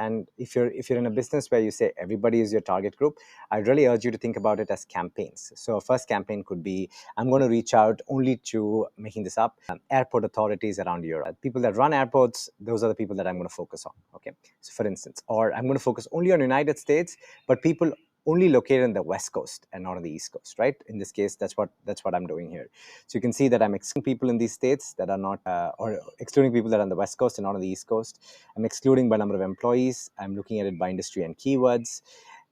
And if you're in a business where you say everybody is your target group, I really urge you to think about it as campaigns. So a first campaign could be, I'm going to reach out only to, making this up, airport authorities around Europe. People that run airports, those are the people that I'm going to focus on. Okay, so for instance, or I'm going to focus only on United States, but people only located in the West Coast and not on the East Coast, right? In this case, that's what I'm doing here. So you can see that I'm excluding people in these states that are not, or excluding people that are on the West Coast and not on the East Coast. I'm excluding by number of employees. I'm looking at it by industry and keywords.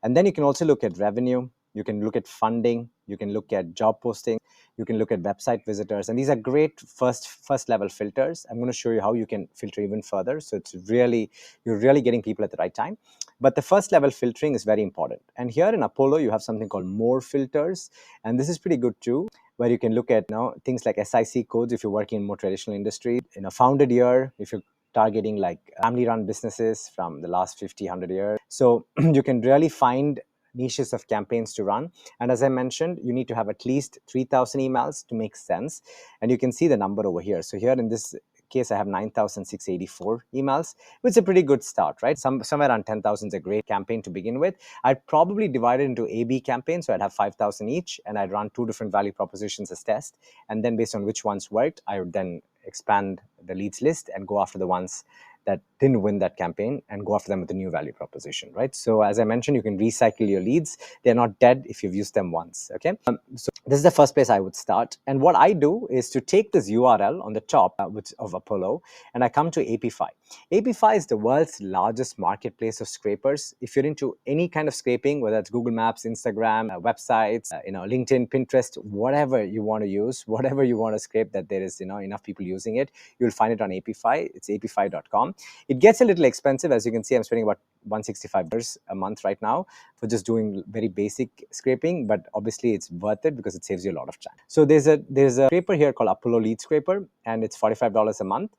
And then you can also look at revenue. You can look at funding. You can look at job posting. You can look at website visitors. And these are great first level filters. I'm going to show you how you can filter even further. So you're really getting people at the right time. But the first level filtering is very important. And here in Apollo, you have something called more filters. And this is pretty good too, where you can look at things like SIC codes if you're working in more traditional industry, founded year, if you're targeting like family-run businesses from the last 50, 100 years. So you can really find niches of campaigns to run. And as I mentioned, you need to have at least 3,000 emails to make sense. And you can see the number over here. So here in this case, I have 9,684 emails, which is a pretty good start, right? Somewhere around 10,000 is a great campaign to begin with. I'd probably divide it into A/B campaigns, so I'd have 5,000 each, and I'd run 2 different value propositions as test. And then based on which ones worked, I would then expand the leads list and go after the ones that didn't win that campaign and go after them with a new value proposition, right? So as I mentioned, you can recycle your leads. They're not dead if you've used them once, okay? So this is the first place I would start. And what I do is to take this URL on the top of Apollo, and I come to Apify. Apify is the world's largest marketplace of scrapers. If you're into any kind of scraping, whether it's Google Maps, Instagram, websites, LinkedIn, Pinterest, whatever you want to use, whatever you want to scrape that there is enough people using it, you'll find it on Apify. It's apify.com. It gets a little expensive. As you can see, I'm spending about $165 a month right now for just doing very basic scraping, but obviously it's worth it because it saves you a lot of time. So there's a scraper here called Apollo Lead Scraper, and it's $45 a month.